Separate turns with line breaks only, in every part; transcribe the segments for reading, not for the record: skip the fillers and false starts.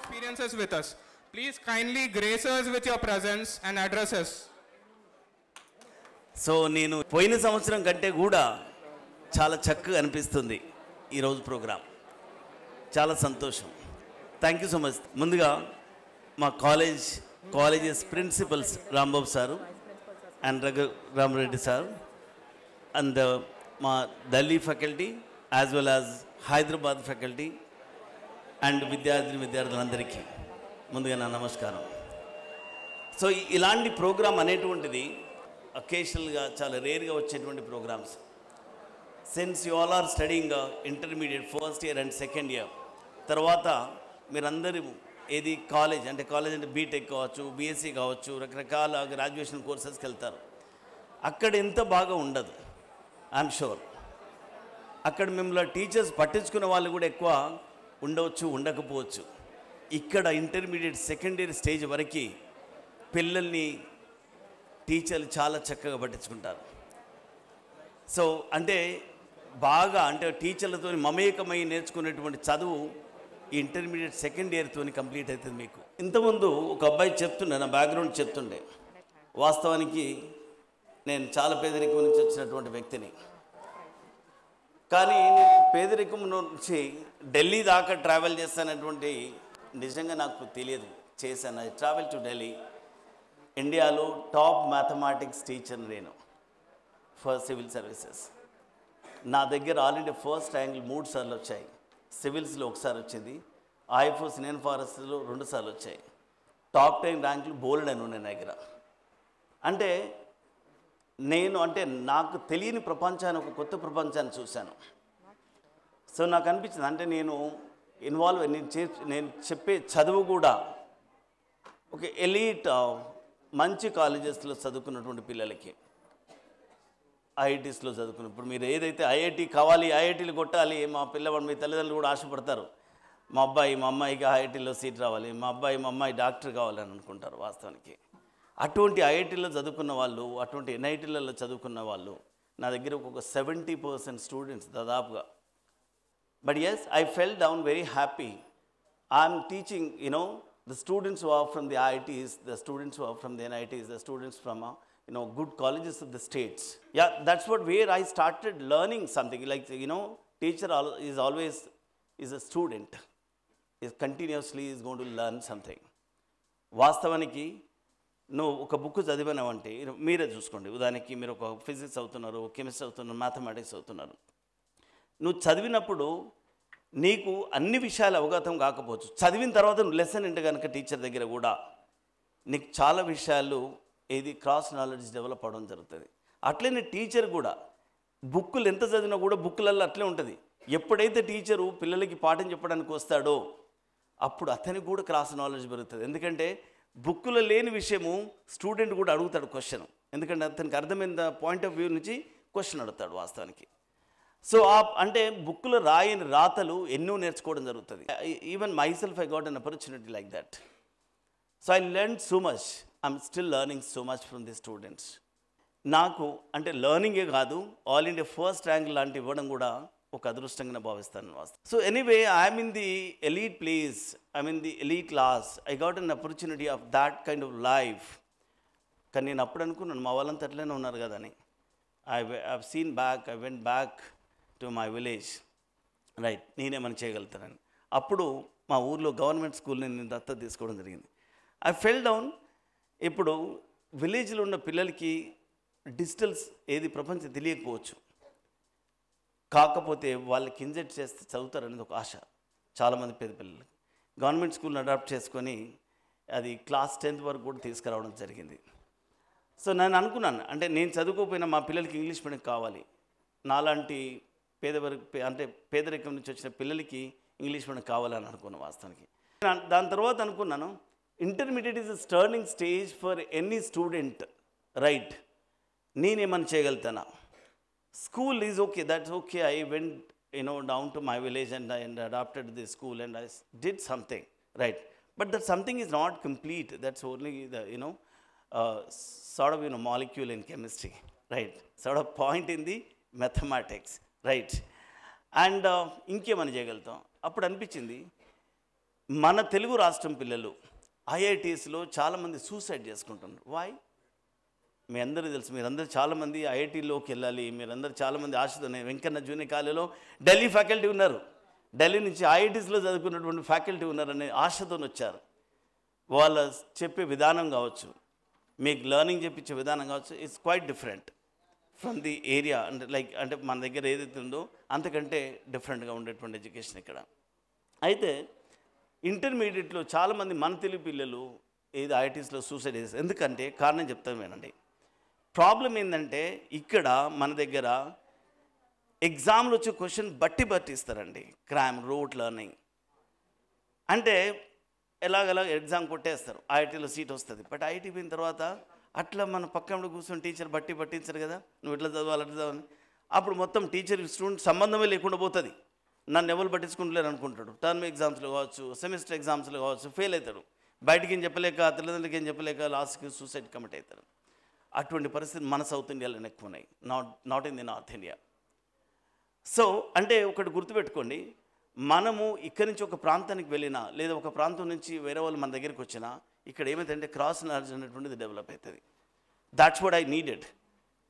experiences with us. Please kindly grace us with your presence and address us.
So నేను పోయిన సంవత్సరం కంటే కూడా చాలా చక్కగా అనిపిస్తుంది ఈరోజు ప్రోగ్రామ్. చాలా సంతోషం. Thank you so much. ముందుగా మా colleges principals Rambabu sir and Ramareddy sir and మా Delhi faculty as well as Hyderabad faculty and విద్యార్థులందరికీ ముందుగా నా నమస్కారం. సో ఇలాంటి ప్రోగ్రామ్ అనేటువంటిది అకేషనల్గా చాలా రేర్గా వచ్చేటువంటి programmes. Since you all are studying intermediate first year and second year, తర్వాత మీరందరూ ఏది కాలేజ్ అంటే బీటెక్ కావచ్చు, బీఎస్సీ కావచ్చు, రకరకాల గ్రాడ్యుయేషన్ కోర్సెస్కి వెళ్తారు. అక్కడ ఎంత బాగా ఉండదు, ఐఎమ్ షూర్. అక్కడ మిమ్మల్ని టీచర్స్ పట్టించుకునే వాళ్ళు కూడా ఎక్కువ ఉండవచ్చు, ఉండకపోవచ్చు. ఇక్కడ ఇంటర్మీడియట్ సెకండ్ ఇయర్ స్టేజ్ వరకు పిల్లల్ని టీచర్లు చాలా చక్కగా పట్టించుకుంటారు. సో అంటే బాగా అంటే టీచర్లతో మమేకమై నేర్చుకునేటువంటి చదువు ఈ ఇంటర్మీడియట్ సెకండ్ ఇయర్తో కంప్లీట్ అవుతుంది మీకు. ఇంతకుముందు ఒక అబ్బాయి చెప్తుండే, నా బ్యాక్గ్రౌండ్ చెప్తుండే. వాస్తవానికి నేను చాలా పేదరికం నుంచి వచ్చినటువంటి వ్యక్తిని. కానీ పేదరికం నుంచి ఢిల్లీ దాకా ట్రావెల్ చేస్తానటువంటి నిజంగా నాకు తెలియదు. చేశాను. I travel to Delhi. ఇండియాలో టాప్ మ్యాథమెటిక్స్ టీచర్ నేను ఫర్ సివిల్ సర్వీసెస్. నా దగ్గర ఆల్రెడీ ఫస్ట్ ర్యాంకులు 3 సార్లు వచ్చాయి. సివిల్స్లో 1 సారి వచ్చింది. ఐఎఫ్ఓస్ నేను ఫారెస్ట్లో 2 సార్లు వచ్చాయి. టాప్ 10 ర్యాంకులు బోల్డ్ అని ఉన్నాయి నా దగ్గర. అంటే నాకు తెలియని ప్రపంచాన్ని, ఒక కొత్త ప్రపంచాన్ని చూశాను. సో నాకు అనిపించింది అంటే నేను చెప్పే చదువు కూడా ఒక ఎలీట్ మంచి కాలేజెస్లో చదువుకున్నటువంటి పిల్లలకి, ఐఐటీస్లో చదువుకున్న, ఇప్పుడు మీరు ఏదైతే ఐఐటీ కావాలి, ఐఐటీలు కొట్టాలి, మా పిల్లవాడు మీ తల్లిదండ్రులు కూడా ఆశపడతారు, మా అమ్మాయికి ఐఐటీలో సీట్ రావాలి, మా అమ్మాయి డాక్టర్ కావాలని అనుకుంటారు. వాస్తవానికి అటువంటి ఐఐటీలో చదువుకున్న వాళ్ళు, అటువంటి ఎన్ఐటీలలో చదువుకున్న వాళ్ళు నా దగ్గర ఒక 70% స్టూడెంట్స్ దాదాపుగా. But yes, I fell down very happy. I'm teaching the students who are from the IITs, the students who are from the NITs, the students from good colleges of the states. Yeah, that's where I started learning something. Like teacher is always a student, is continuously is going to learn something. వాస్తవానికి నువ్వు ఒక book చదివానంటే మీరే చూసుకోండి. ఉదాహరణకి మీరు ఒక physics అవుతున్నారు, chemistry అవుతున్నారు, మ్యాథమెటిక్స్ అవుతున్నారు. నువ్వు చదివినప్పుడు నీకు అన్ని విషయాలు అవగతం కాకపోవచ్చు. చదివిన తర్వాత నువ్వు లెసన్ అంటే కనుక టీచర్ దగ్గర కూడా నీకు చాలా విషయాలు క్రాస్ నాలెడ్జ్ డెవలప్ అవ్వడం జరుగుతుంది. అట్లనే టీచర్ కూడా బుక్కులు ఎంత చదివినా కూడా బుక్కులలో అట్లే ఉంటుంది. ఎప్పుడైతే టీచరు పిల్లలకి పాఠం చెప్పడానికి వస్తాడో అప్పుడు అతనికి కూడా క్రాస్ నాలెడ్జ్ పెరుగుతుంది. ఎందుకంటే బుక్కులో లేని విషయము స్టూడెంట్ కూడా అడుగుతాడు క్వశ్చన్. ఎందుకంటే అతనికి అర్థమైన పాయింట్ ఆఫ్ వ్యూ నుంచి క్వశ్చన్ అడుగుతాడు వాస్తవానికి. సో అంటే బుక్లో రాయని రాతలు ఎన్నో నేర్చుకోవడం జరుగుతుంది. Even my self I got an opportunity like that. So I learn so much. I'm still learning so much from the students. నాకు అంటే లెర్నింగే కాదు, ఆల్ ఇండియా ఫస్ట్ ర్యాంక్ లాంటి ఇవ్వడం కూడా ఒక అదృష్టంగా భావిస్తాను. So anyway, I'm in the elite place, I'm in the elite class. I got an opportunity of that kind of life. కానీ నేను అప్పుడు అనుకున్నాను మా వాళ్ళంతా అట్లనే ఉన్నారు కదా అని. I went back to my village. Right, నేనేమని చేయగలుగుతానని. అప్పుడు మా ఊర్లో గవర్నమెంట్ స్కూల్ని నేను దత్తత తీసుకోవడం జరిగింది. I fell down. ఇప్పుడు విలేజ్లో ఉన్న పిల్లలకి డిజిటల్స్ ప్రపంచం తెలియకపోవచ్చు, కాకపోతే వాళ్ళకి ఇంజెక్ట్ చేస్తే చదువుతారనేది ఒక ఆశ చాలామంది పేద పిల్లలకి. గవర్నమెంట్ స్కూల్ని అడాప్ట్ చేసుకొని అది క్లాస్ 10th వరకు కూడా తీసుకురావడం జరిగింది. సో నేను అనుకున్నాను అంటే నేను చదువుకోకపోయినా మా పిల్లలకి ఇంగ్లీష్ మీడియం కావాలి, నాలాంటి పేదరికం నుంచి వచ్చిన పిల్లలకి ఇంగ్లీష్ మీడియం కావాలని అనుకున్నాను వాస్తవానికి. దాని తర్వాత అనుకున్నాను intermediate is a turning stage for any student. Right, నేనేమని చేయగలుగుతానా? School is okay, that's okay. I went, down to my village and I adopted the school and I did something, right? But that something is not complete. That's only the, sort of, molecule in chemistry, right? Sort of point in the mathematics, right? And ఇంకేమని చేయగలుగుతాం. అప్పుడు అనిపించింది మన తెలుగు రాష్ట్రం పిల్లలు ఐఐటీస్లో చాలామంది suicide చేసుకుంటున్నారు. Why? మీ అందరూ తెలుసు, మీరందరూ చాలామంది ఐఐటీలోకి వెళ్ళాలి, మీరందరూ చాలామంది ఆశతో వెంకన్న జూనియర్ కాలేజీలో ఢిల్లీ ఫ్యాకల్టీ ఉన్నారు, ఢిల్లీ నుంచి ఐఐటీస్లో చదువుకున్నటువంటి ఫ్యాకల్టీ ఉన్నారనే ఆశతో వచ్చారు. వాళ్ళ చెప్పే విధానం కావచ్చు, మీకు లెర్నింగ్ చెప్పించే విధానం కావచ్చు, it's quite different from the area. అంటే మన దగ్గర ఏదైతే ఉందో అంతకంటే డిఫరెంట్గా ఉండేటువంటి ఎడ్యుకేషన్ ఇక్కడ. అయితే ఇంటర్మీడియట్లో చాలామంది మన తెలుగు పిల్లలు ఏది ఐఐటీస్లో సూసైడ్ చేస్తారు. ఎందుకంటే కారణం చెప్తాను వినండి. ప్రాబ్లం ఏంటంటే ఇక్కడ మన దగ్గర ఎగ్జామ్లో వచ్చే క్వశ్చన్ బట్టి ఇస్తారండి. క్రామ్, రోట్ లెర్నింగ్ అంటే ఎలాగలా ఎగ్జామ్ కొట్టేస్తారు, ఐఐటీలో సీట్ వస్తుంది. బట్ ఐఐటీ పోయిన తర్వాత అట్లా మన పక్కన కూర్చొని టీచర్ పట్టించారు కదా, నువ్వు ఇట్లా చదవాలి అట్లా చదవాలి. అప్పుడు మొత్తం టీచర్ స్టూడెంట్ సంబంధమే లేకుండా పోతుంది. నన్ను ఎవరు పట్టించుకుంటలేరు అనుకుంటాడు. టర్మ్ ఎగ్జామ్స్లో కావచ్చు, సెమిస్టర్ ఎగ్జామ్స్లో కావచ్చు ఫెయిల్ అవుతాడు. బయటికి ఏం చెప్పలేక, తల్లిదండ్రులకి ఏం చెప్పలేక లాస్ట్కి సూసైడ్ కమిట్ అవుతారు. అటువంటి పరిస్థితి మన సౌత్ ఇండియాలోనే ఎక్కువ ఉన్నాయి, not in the north India. So అంటే ఒకటి గుర్తుపెట్టుకోండి, మనము ఇక్కడి నుంచి ఒక ప్రాంతానికి వెళ్ళినా లేదా ఒక ప్రాంతం నుంచి వేరే వాళ్ళు మన దగ్గరికి వచ్చినా ఇక్కడ ఏమైందంటే క్రాస్ నాలెడ్జ్ అనేటువంటిది డెవలప్ అవుతుంది. That's what I needed.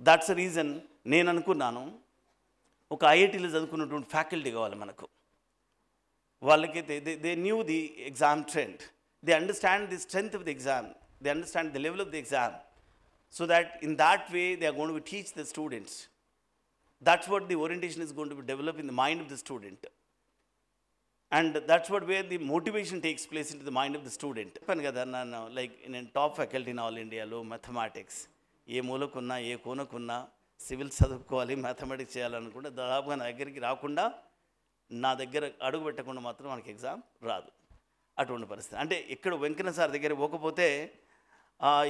That's the reason నేను అనుకున్నాను ఒక ఐఐటీలో చదువుకున్నటువంటి ఫ్యాకల్టీ కావాలి మనకు. వాళ్ళకైతే they knew the exam trend, they understand the strength of the exam, they understand the level of the exam, so that in that way they are going to teach the students. That's what the orientation is going to be developed in the mind of the student, and that's what where the motivation takes place into the mind of the student. Like in a top faculty in all India lo mathematics A మూలకున్నా A కోనకున్నా civil చదువుకోవాలి, mathematics చేయాలనుకుంటే దాదాపుగా నా దగ్గరికి రాకుండా, నా దగ్గర అడుగు పెట్టకుండా మాత్రం మనకి ఎగ్జామ్ రాదు. అటువంటి పరిస్థితి. అంటే ఇక్కడ వెంకన్న సార్ దగ్గర పోకపోతే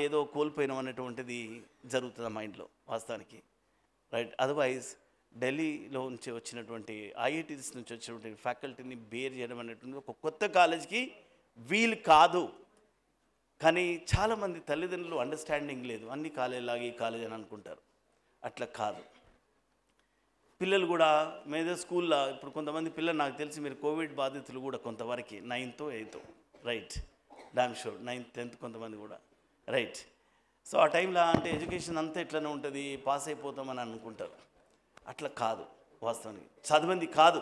ఏదో కోల్పోయినాం అనేటువంటిది జరుగుతుంది మైండ్లో వాస్తవానికి, రైట్. అదర్వైజ్ ఢిల్లీలో నుంచి వచ్చినటువంటి ఐఐటీస్ నుంచి వచ్చినటువంటి ఫ్యాకల్టీని బేర్ చేయడం అనేటువంటి ఒక కొత్త కాలేజ్కి వీలు కాదు. కానీ చాలామంది తల్లిదండ్రులు అండర్స్టాండింగ్ లేదు, అన్ని కాలేజీలాగా ఈ కాలేజ్ అని అనుకుంటారు. అట్లా కాదు. పిల్లలు కూడా మేదో స్కూల్లో ఇప్పుడు కొంతమంది పిల్లలు నాకు తెలిసి మీరు కోవిడ్ బాధితులు కూడా కొంతవరకు 9th 8th right, damn sure 9th 10th కొంతమంది కూడా రైట్. సో ఆ టైంలో అంటే ఎడ్యుకేషన్ అంతా ఇట్లనే ఉంటుంది, పాస్ అయిపోతామని అనుకుంటారు. అట్లా కాదు వాస్తవానికి. చదివింది కాదు,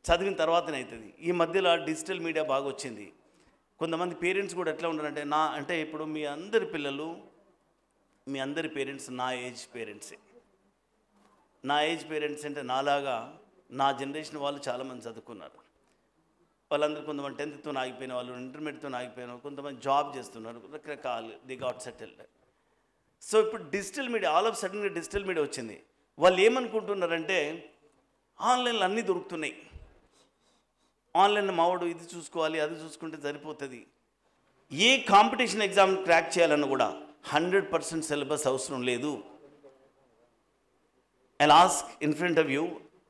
చదివిన తర్వాతనే అవుతుంది. ఈ మధ్యలో డిజిటల్ మీడియా బాగా వచ్చింది. కొంతమంది పేరెంట్స్ కూడా ఎట్లా ఉంటారంటే అంటే ఇప్పుడు మీ అందరి పిల్లలు, మీ అందరి పేరెంట్స్ నా ఏజ్ పేరెంట్సే. నా ఏజ్ పేరెంట్స్ అంటే నాలాగా నా జనరేషన్ వాళ్ళు చాలామంది చదువుకున్నారు. వాళ్ళందరూ కొంతమంది 10th ఆగిపోయిన వాళ్ళు, ఇంటర్మీడియట్తో ఆగిపోయిన వాళ్ళు, కొంతమంది జాబ్ చేస్తున్నారు, రకరకాలు ది గాట్ సెటిల్డ్. సో ఇప్పుడు డిజిటల్ మీడియా ఆల్ ఆఫ్ సడన్గా డిజిటల్ మీడియా వచ్చింది. వాళ్ళు ఏమనుకుంటున్నారంటే ఆన్లైన్లో అన్నీ దొరుకుతున్నాయి, ఆన్లైన్లో మావాడు ఇది చూసుకోవాలి అది చూసుకుంటే సరిపోతుంది. ఏ కాంపిటీషన్ ఎగ్జామ్ క్రాక్ చేయాలన్నా కూడా 100% సిలబస్ అవసరం లేదు. I'll ask in front of you,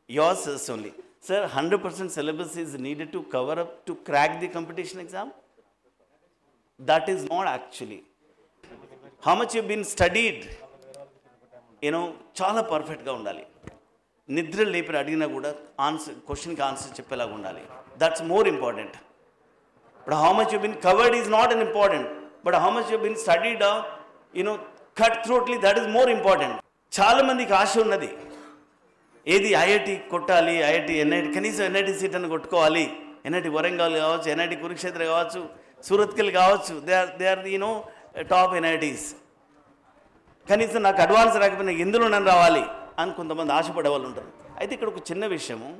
yours is only. Sir, 100% syllabus is needed to cover up to crack the competition exam? That is not actually. How much you've been studied? చాలా పర్ఫెక్ట్గా ఉండాలి. నిద్ర లేపి అడిగినా కూడా answer, క్వశ్చన్కి answer చెప్పేలాగా ఉండాలి. That's more important. But how much you been covered is not an important, but how much you been studied cut thoroughly, that is more important. చాలామందికి ఆశ ఉన్నది, ఏది ఐఐటి కొట్టాలి, ఐఐటి ఎన్ఐటి, కనీసం ఎన్ఐటి సీట్ అని కొట్టుకోవాలి. ఎన్ఐటి వరంగల్ కావచ్చు, NIT Kurukshetra కావచ్చు, సూరత్కల్ కావచ్చు, దే ఆర్ టాప్ ఎన్ఐటీస్. కనీసం నాకు అడ్వాన్స్ రాకపోయినా ఎందులో నన్ను రావాలి అని కొంతమంది ఆశపడే వాళ్ళు ఉంటారు. అయితే ఇక్కడ ఒక చిన్న విషయము,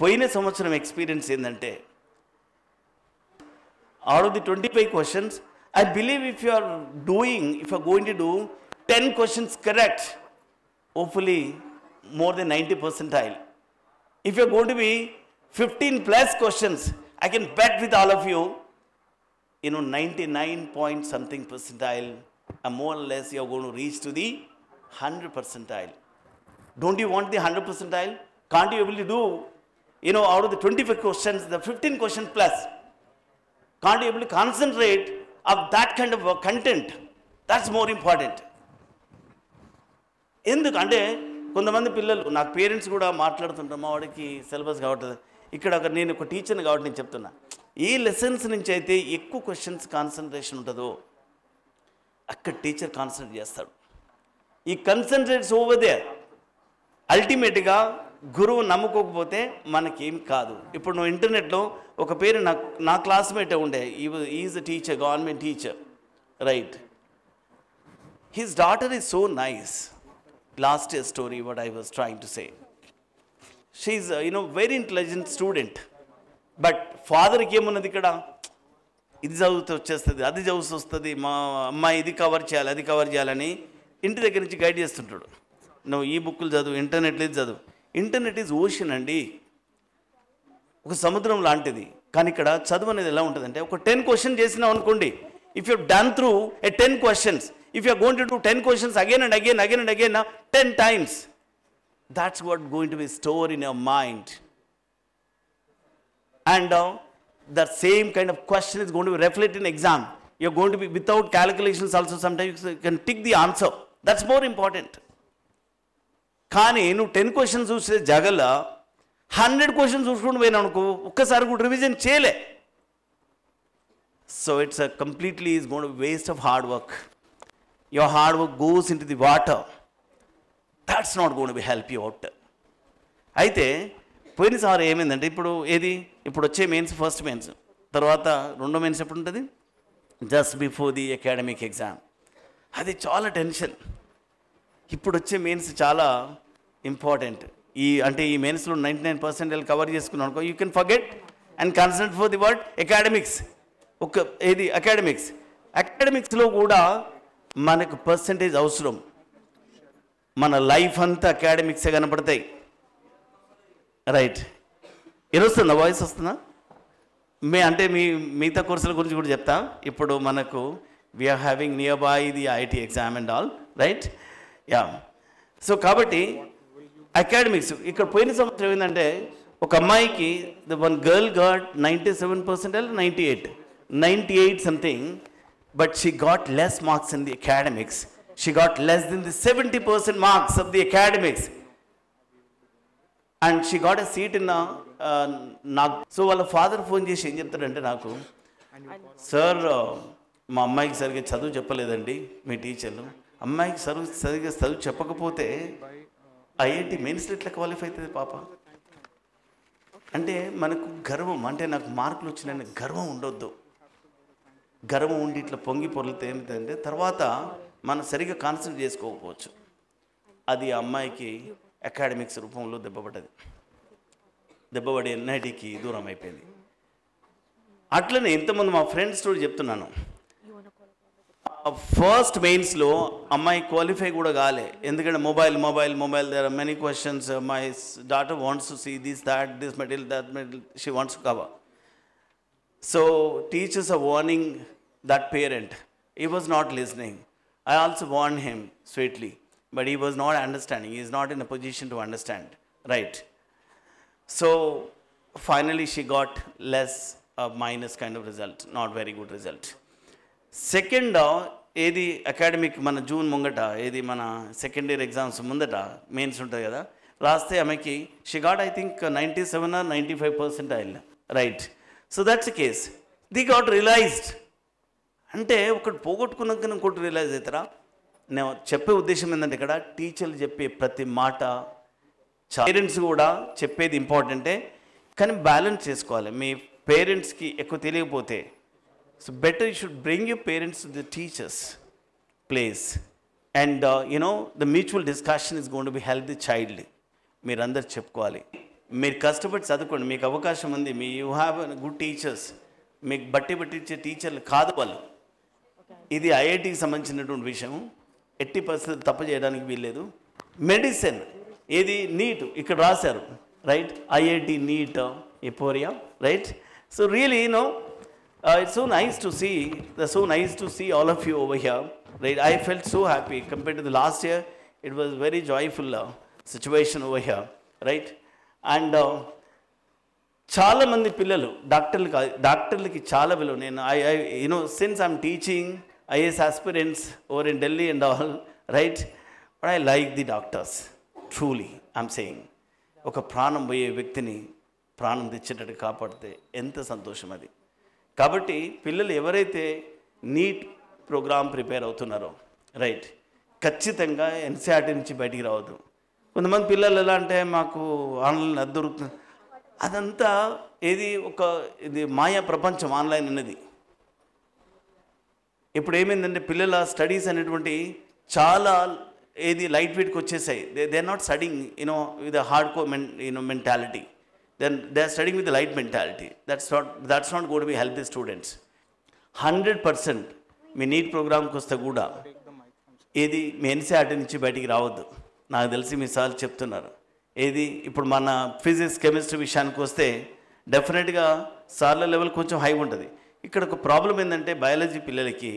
పోయిన సంవత్సరం ఎక్స్పీరియన్స్ ఏంటంటే out of the 25 questions, I believe if you are going to do 10 questions correct, hopefully more than 90 percentile. If you are going to be 15 plus questions, I can bet with all of you, 99 point something percentile, and more or less you are going to reach to the 100 percentile. Don't you want the 100 percentile? Can't you able to do, out of the 25 questions, the 15 questions plus? Can't you able to concentrate of that kind of content? That's more important. ఎందుకంటే కొంతమంది పిల్లలు, నాకు parents కూడా మాట్లాడుతుంటారు, మా వాడికి syllabus కాబట్టి, ఇక్కడ నేను ఒక టీచర్ని కాబట్టి నేను చెప్తున్నా, ఏ లెసన్స్ నుంచి అయితే ఎక్కువ క్వశ్చన్స్ కాన్సన్ట్రేషన్ ఉంటుందో అక్కడ టీచర్ కాన్సన్ట్రేట్ చేస్తాడు. ఈ కన్సన్ట్రేట్స్ ఓవర్ దేర్. అల్టిమేట్గా గురువు నమ్ముకోకపోతే మనకేం కాదు. ఇప్పుడు నువ్వు ఇంటర్నెట్లో ఒక పేరు నా క్లాస్మేటే ఉండే, is a teacher, government teacher, right. His daughter is so nice. Last year story what I was trying to say. She is very intelligent student. But ఫాదర్కి ఏమున్నది ఇక్కడ, ఇది చదువుతూ వచ్చేస్తుంది, అది చదువుతూ వస్తుంది, మా అమ్మాయి ఇది కవర్ చేయాలి, అది కవర్ చేయాలని ఇంటి దగ్గర నుంచి గైడ్ చేస్తుంటాడు. నువ్వు ఈ బుక్కులు చదువు, ఇంటర్నెట్లో ఇది చదువు. ఇంటర్నెట్ ఈజ్ ఓషన్ అండి, ఒక సముద్రం లాంటిది. కానీ ఇక్కడ చదువు అనేది ఎలా ఉంటుందంటే, ఒక 10 క్వశ్చన్ చేసినావు అనుకోండి, if you done through a 10 questions, if you going to do 10 questions again and again, again and again 10 times, that's what going to be stored in your mind. And the same kind of question is going to be reflected in exam. You're going to be, without calculations also, sometimes you can tick the answer. That's more important. కానీ నువ్వు 10 questions చూసే జగల 100 questions చూసుకుంటూ పోయినా అనుకో, ఒక్కసారి కూడా revision చేయలే. So it's completely is going to B waste of hard work. Your hard work goes in to the water. That's not going to be help you out. అయితే పోయినసారి ఏమైందంటే, ఇప్పుడు వచ్చే మెయిన్స్, ఫస్ట్ మెయిన్స్, తర్వాత రెండో mains ఎప్పుడు ఉంటుంది, just before the academic exam. అది చాలా టెన్షన్. ఇప్పుడు వచ్చే మెయిన్స్ చాలా ఇంపార్టెంట్. ఈ మెయిన్స్లో 99% కవర్ చేసుకున్నాను అనుకో, you can forget and concentrate for the word academics. అకాడమిక్స్లో కూడా మనకు పర్సంటేజ్ అవసరం. మన లైఫ్ అంతా అకాడమిక్సే కనపడతాయి, రైట్. వస్తుందా వాయిస్ వస్తుందా? మిగతా కోర్సుల గురించి కూడా చెప్తా. ఇప్పుడు మనకు we are having near by the IIT exam and all, right. Yeah. So కాబట్టి అకాడమిక్స్ ఇక్కడ పోయిన సంవత్సరం ఏంటంటే, ఒక అమ్మాయికి one girl got 97% 98 something, but she got less marks in the academics. She got less than the 70% marks of the academics. And she got a seat in నాకు. So వాళ్ళ father phone చేసి ఏం చెప్తాడంటే నాకు, సార్ మా అమ్మాయికి సరిగ్గా చదువు చెప్పలేదండి మీ టీచర్లు. అమ్మాయికి సరిగ్గా చదువు చెప్పకపోతే ఐఐటి మెయిన్స్లో ఎట్లా క్వాలిఫై అవుతుంది పాప అంటే మనకు గర్వం. అంటే నాకు మార్కులు వచ్చినాయని గర్వం ఉండొద్దు. గర్వం ఉండి ఇట్లా పొంగి పొర్లితే ఏమిటంటే తర్వాత మనం సరిగ్గా కాన్సన్ట్రేట్ చేసుకోకపోవచ్చు. అది ఆ అమ్మాయికి అకాడమిక్స్ రూపంలో దెబ్బపడి ఎన్ఐటికి దూరం అయిపోయింది. అట్లనే ఇంతమంది మా ఫ్రెండ్స్ తోటి చెప్తున్నాను, ఫస్ట్ మెయిన్స్లో అమ్మాయి క్వాలిఫై కూడా కాలే. ఎందుకంటే mobile there are many questions. My daughter wants to see this material, that material she wants to cover. So teachers are warning that parent. He was not listening. I also warned him sweetly, but he was not understanding. He is not in a position to understand, right? So finally she got less minus kind of result, not very good result. Second, ఏది academic మన June ముంగట, ఏది మన second year exams ముందట mains ఉంటుంది కదా, రాస్తే ఆమెకి she got I think 97 or 95% అయింది, right. So that's the case. The got realised. అంటే ఒకటి పోగొట్టుకున్నాక ఇంకోటి రియలైజ్ అవుతారా? నేను చెప్పే ఉద్దేశం ఏంటంటే, ఇక్కడ టీచర్లు చెప్పే ప్రతి మాట, పేరెంట్స్ కూడా చెప్పేది ఇంపార్టెంటే, కానీ బ్యాలెన్స్ చేసుకోవాలి. మీ పేరెంట్స్కి ఎక్కువ తెలియకపోతే, so better you should bring your parents to the teachers place and the mutual discussion is going to be help the child. మీరందరూ చెప్పుకోవాలి. మీరు కష్టపడి చదువుకోండి, మీకు అవకాశం ఉంది, యూ హ్యావ్ గుడ్ టీచర్స్. మీకు బట్టి ఇచ్చే టీచర్లు కాదు వాళ్ళు. ఇది ఐఐటికి సంబంధించినటువంటి విషయం. 80% తప్పు చేయడానికి వీల్లేదు. మెడిసిన్ ఏది నీట్ ఇక్కడ రాశారు, right. IIT NEET euphoria, right. So really it's so nice to see all of you over here, right. I felt so happy compared to the last year. It was very joyful situation over here, right. And చాలా మంది పిల్లలు డాక్టర్లకి చాలా విలువ. నేను since I'm teaching IAS aspirants over in Delhi and all, right, but I like the doctors, truly I'm saying. ఒక ప్రాణం పోయే వ్యక్తిని ప్రాణం తెచ్చేటట్టు కాపాడితే ఎంత సంతోషం అది. కాబట్టి పిల్లలు ఎవరైతే నీట్ ప్రోగ్రామ్ ప్రిపేర్ అవుతున్నారో రైట్, ఖచ్చితంగా ఎన్సీఆర్టీ నుంచి బయటికి రావద్దు. కొంతమంది పిల్లలు ఎలా అంటే మాకు ఆన్లైన్ అది దొరుకుతుంది, అదంతా ఇది మాయా ప్రపంచం ఆన్లైన్ అనేది. ఇప్పుడు ఏమైందంటే పిల్లల స్టడీస్ అనేటువంటి చాలా లైట్ వెయిట్కి వచ్చేసాయి. They are not studying with hard core mentality. Then they are studying with light mentality. That's not gonna be help the students. 100% మీ నీట్ ప్రోగ్రామ్కి వస్తే కూడా మీ ఎన్సీఆర్టీ నుంచి బయటికి రావద్దు. నాకు తెలిసి మీ సార్లు చెప్తున్నారు. ఇప్పుడు మన ఫిజిక్స్ కెమిస్ట్రీ విషయానికి వస్తే డెఫినెట్గా సార్ల లెవెల్ కొంచెం హై ఉంటుంది. ఇక్కడ ఒక ప్రాబ్లం ఏంటంటే బయాలజీ పిల్లలకి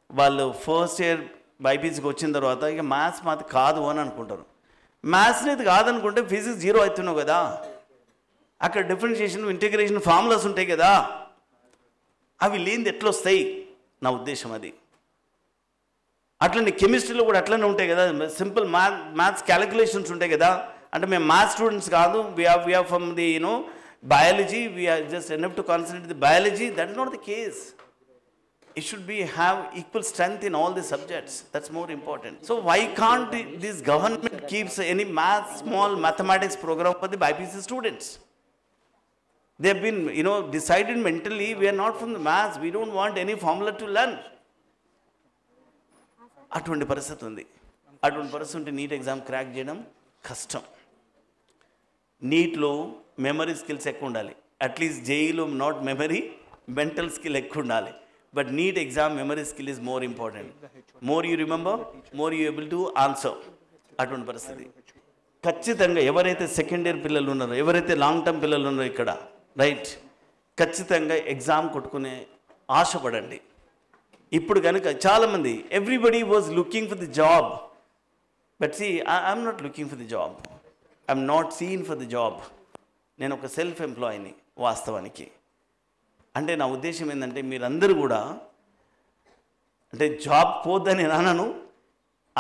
వాళ్ళు ఫస్ట్ ఇయర్ బైపీసీకి వచ్చిన తర్వాత ఇక మ్యాథ్స్ మాది కాదు అని అనుకుంటారు. మ్యాథ్స్ అనేది కాదనుకుంటే ఫిజిక్స్ 0 అవుతున్నావు కదా. అక్కడ డిఫరెన్షియేషన్ ఇంటిగ్రేషన్ ఫార్ములాస్ ఉంటాయి కదా, అవి లేనిది ఎట్లా వస్తాయి నా ఉద్దేశం అది. అట్లనే కెమిస్ట్రీలో కూడా అట్లనే ఉంటాయి కదా, సింపుల్ మ్యాథ్స్ క్యాలిక్యులేషన్స్ ఉంటాయి కదా. అంటే మేము మ్యాథ్స్ స్టూడెంట్స్ కాదు, we are from the biology, we are just enough to concentrate the biology. That is not the case. It should have equal strength in all the subjects. That's more important. So why can't this government keeps any small mathematics program for the BPC students? They have been decided mentally, we are not from the maths, we don't want any formula to learn. అటువంటి పరిస్థితి ఉంది. అటువంటి పరిస్థితి ఉంటే NEET exam crack చేయడం కష్టం. నీట్లో memory skills ఎక్కువ ఉండాలి. అట్లీస్ట్ జేఈలో నాట్ మెమరీ, మెంటల్ స్కిల్ ఎక్కువ ఉండాలి. But NEET exam memory skill is more important. More you remember, more you able to answer. అటువంటి పరిస్థితి ఖచ్చితంగా ఎవరైతే సెకండ్ ఇయర్ పిల్లలు ఉన్నారో, ఎవరైతే లాంగ్ టర్మ్ పిల్లలు ఉన్నారో ఇక్కడ రైట్, ఖచ్చితంగా ఎగ్జామ్ కొట్టుకునే ఆశపడండి. ఇప్పుడు కనుక చాలామంది everybody was looking for the job, but see I'm not looking for the job, I'm not seen for the job. నేను ఒక సెల్ఫ్ ఎంప్లాయీని వాస్తవానికి. అంటే నా ఉద్దేశం ఏంటంటే మీరందరూ కూడా అంటే జాబ్ పోద్దని నేను అనను,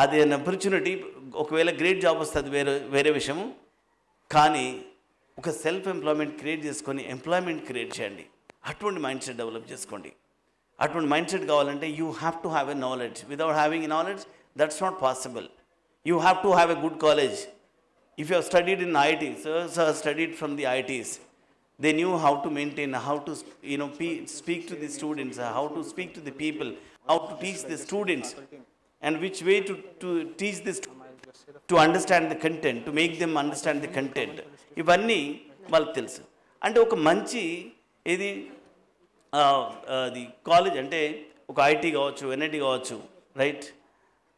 అది అన్ ఆపర్చునిటీ. ఒకవేళ గ్రేట్ జాబ్ వస్తే అది వేరే విషయము. కానీ ఒక సెల్ఫ్ ఎంప్లాయ్మెంట్ క్రియేట్ చేసుకొని ఎంప్లాయ్మెంట్ క్రియేట్ చేయండి. అటువంటి మైండ్ సెట్ డెవలప్ చేసుకోండి. అటువంటి మైండ్ సెట్ కావాలంటే you have to have a knowledge. Without having a knowledge that's not possible. You have to have a good college. If you have studied in IITs, have studied from the IITs, they knew how to maintain, how to speak to the students, how to speak to the people, how to teach the students, and which way to teach this to understand the content, to make them understand the content. ఇవన్నీ వాళ్ళకి తెలుసు. అంటే ఒక మంచి అది college అంటే ఒక IT కావచ్చు, ఎన్ఐటీ కావచ్చు రైట్,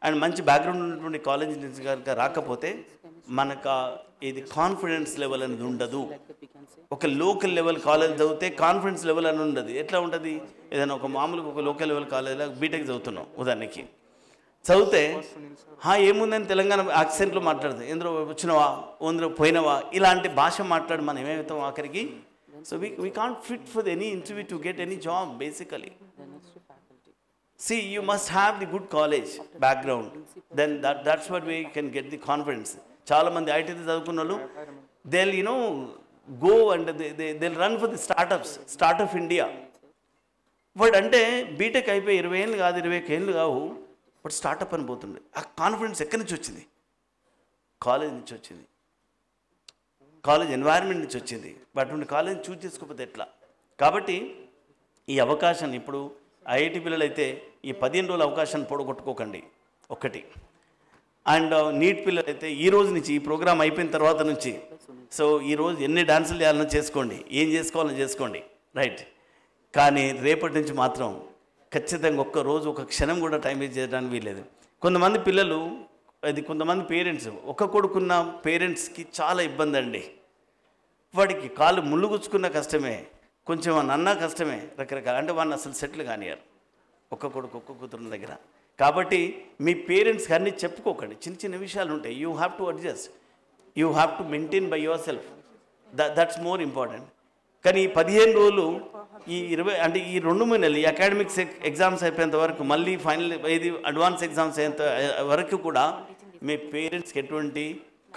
అండ్ మంచి బ్యాక్గ్రౌండ్ ఉన్నటువంటి కాలేజ్ నుంచి కనుక రాకపోతే మనకు కాన్ఫిడెన్స్ లెవెల్ అనేది ఉండదు. ఒక లోకల్ లెవెల్ కాలేజ్ చదివితే కాన్ఫిడెన్స్ లెవెల్ అని ఉండదు. ఎట్లా ఉంటుంది, ఏదైనా ఒక మామూలుగా ఒక లోకల్ లెవెల్ కాలేజ్లో బీటెక్ చదువుతున్నాం ఉదాహరణకి, చదివితే ఏముందని తెలంగాణ యాక్సెంట్లో మాట్లాడుతుంది, ఎందులో వచ్చినవా, ఎందులో పోయినవా, ఇలాంటి భాష మాట్లాడి మనం ఏమవుతాం ఆఖరికి. So we can't fit for any interview to get any job basically. See, you must have the good college background. Then that's what we can get the confidence. చాలా మంది ఐటీ చదువుకున్న వాళ్ళు they'll go and they'll run for the startup India. But అంటే BTech అయిపోయి 20 ఏళ్ళు కాదు 21 ఏళ్ళు కావు, బట్ స్టార్టప్ అని పోతుండే. ఆ కాన్ఫిడెన్స్ ఎక్కడి నుంచి వచ్చింది? కాలేజ్ నుంచి వచ్చింది, కాలేజ్ ఎన్వైరన్మెంట్ నుంచి వచ్చింది. బట్ అటువంటి కాలేజ్ చూస్ చేసుకోకపోతే ఎట్లా? కాబట్టి ఈ అవకాశాన్ని ఇప్పుడు ఐఐటి పిల్లలు అయితే ఈ 15 రోజుల అవకాశాన్ని పొడగొట్టుకోకండి ఒకటి. అండ్ నీట్ పిల్లలు అయితే ఈ రోజు నుంచి, ఈ ప్రోగ్రామ్ అయిపోయిన తర్వాత నుంచి, సో ఈరోజు ఎన్ని డాన్సులు చేయాలన్నా చేసుకోండి, ఏం చేసుకోవాలని చేసుకోండి రైట్. కానీ రేపటి నుంచి మాత్రం ఖచ్చితంగా ఒక్క రోజు ఒక క్షణం కూడా టైం వేస్ట్ చేయడానికి వీల్లేదు. కొంతమంది పిల్లలు కొంతమంది పేరెంట్స్, ఒక కొడుకున్న పేరెంట్స్కి చాలా ఇబ్బంది అండి. వాడికి కాళ్ళు ముళ్ళు గుచ్చుకున్న కష్టమే, కొంచెం అన్నా కష్టమే, రకరకాల. అంటే వాడిని అసలు సెటిల్ కానియారు ఒక్క కొడుకు ఒక్క కూతురున్న దగ్గర. కాబట్టి మీ పేరెంట్స్కి అన్నీ చెప్పుకోకండి, చిన్న చిన్న విషయాలు ఉంటాయి. You have to adjust, you have to maintain by your self. That's more important. కానీ ఈ 15 రోజులు, ఈ 20 అంటే ఈ 2 నెలలు, ఈ అకాడమిక్స్ ఎగ్జామ్స్ అయిపోయేంత వరకు, మళ్ళీ ఫైనల్ అడ్వాన్స్ ఎగ్జామ్స్ అయ్యేంత వరకు కూడా మీ పేరెంట్స్కి ఎటువంటి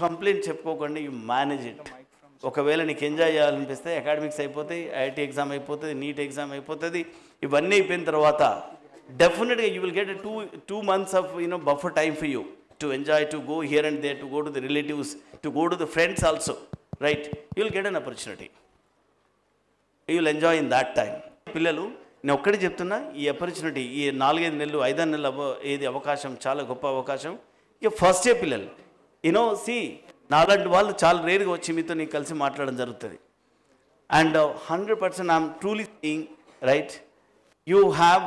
కంప్లైంట్ చెప్పుకోకండి. You manage it. ఒకవేళ నీకు ఎంజాయ్ చేయాలనిపిస్తే అకాడమిక్స్ అయిపోతాయి, ఐఐటి ఎగ్జామ్ అయిపోతుంది, నీట్ ఎగ్జామ్ అయిపోతుంది. ఇవన్నీ అయిపోయిన తర్వాత డెఫినెట్గా you will get two months of buffer time for you to enjoy, to go here and there, to go to the relatives, to go to the friends also, right? You will get an opportunity, you will enjoy in that time. పిల్లలు, నేను ఒక్కడే చెప్తున్నా, ఈ opportunity ఈ 4-5 నెలలు 5-6 నెలలు ఏది అవకాశం చాలా గొప్ప అవకాశం. ఇక ఫస్ట్ ఇయర్ పిల్లలు నాలాంటి వాళ్ళు చాలా రేరుగా వచ్చి మీతో నీకు కలిసి మాట్లాడడం జరుగుతుంది. And 100% I'm truly seeing, right? You have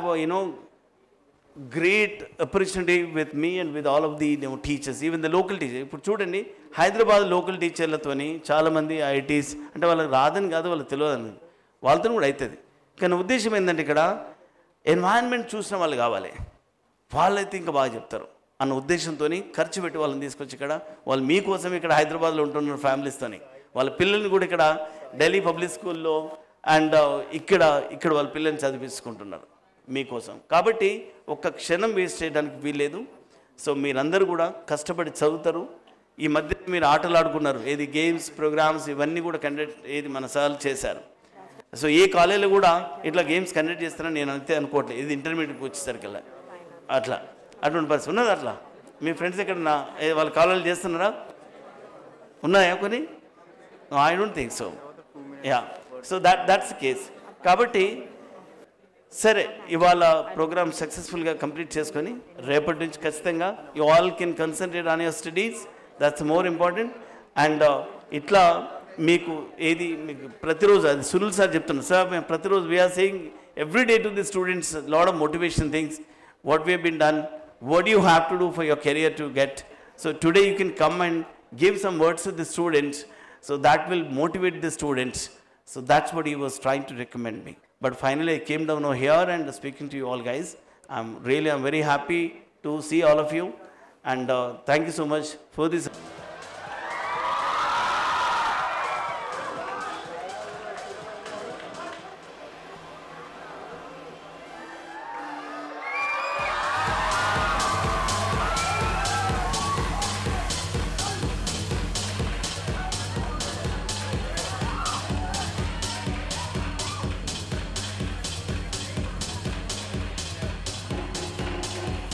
great opportunity with me and with all of the teachers, even the local teacher. ఇప్పుడు చూడండి, హైదరాబాద్ లోకల్ టీచర్లతోని చాలామంది ఐఐటీస్ అంటే వాళ్ళకి రాదని కాదు, వాళ్ళకి తెలియదని, వాళ్ళతో కూడా అవుతుంది. కానీ ఉద్దేశం ఏంటంటే ఇక్కడ ఎన్వైరన్మెంట్ చూసిన వాళ్ళు కావాలి, వాళ్ళైతే ఇంకా బాగా చెప్తారు అన్న ఉద్దేశంతో ఖర్చు పెట్టి వాళ్ళని తీసుకొచ్చి ఇక్కడ వాళ్ళు మీకోసం ఇక్కడ హైదరాబాద్లో ఉంటున్నారు ఫ్యామిలీస్తోని. వాళ్ళ పిల్లల్ని కూడా ఇక్కడ ఢిల్లీ పబ్లిక్ స్కూల్లో అండ్ ఇక్కడ వాళ్ళ పిల్లల్ని చదివించుకుంటున్నారు మీకోసం. కాబట్టి ఒక్క క్షణం వేస్ట్ చేయడానికి వీల్లేదు. సో మీరందరూ కూడా కష్టపడి చదువుతారు. ఈ మధ్య మీరు ఆటలు ఆడుకున్నారు, ఏది గేమ్స్ ప్రోగ్రామ్స్ ఇవన్నీ కూడా కండక్ట్ మన సార్లు చేశారు. సో ఏ కాలేజీలో కూడా ఇట్లా గేమ్స్ కండక్ట్ చేస్తారని నేను అంతే అనుకోవట్లేదు. ఇది ఇంటర్మీడియట్కి వచ్చేసరికల్లా అటువంటి పరిస్థితి ఉన్నది. అట్లా మీ ఫ్రెండ్స్ ఎక్కడ వాళ్ళ కాలేజీలు చేస్తున్నారా? ఉన్నాయా కొన్ని? I don't think so. So that's the case. కాబట్టి సరే, ఇవాళ ప్రోగ్రామ్ సక్సెస్ఫుల్గా కంప్లీట్ చేసుకొని రేపటి నుంచి ఖచ్చితంగా you all can concentrate on your studies, that's more important. And ఇట్లా మీకు ఏది మీకు ప్రతిరోజు, అది సునీల్ సార్ చెప్తున్నారు సార్, మేము ప్రతిరోజు we are saying every day to the students lot of motivation things, what we have been done, what do you have to do for your career to get. So today you can come and give some words to the students, so that will motivate the students. So that's what he was trying to recommend me. But finally I came down over here and speaking to you all guys. I'm very happy to see all of you, and thank you so much for this.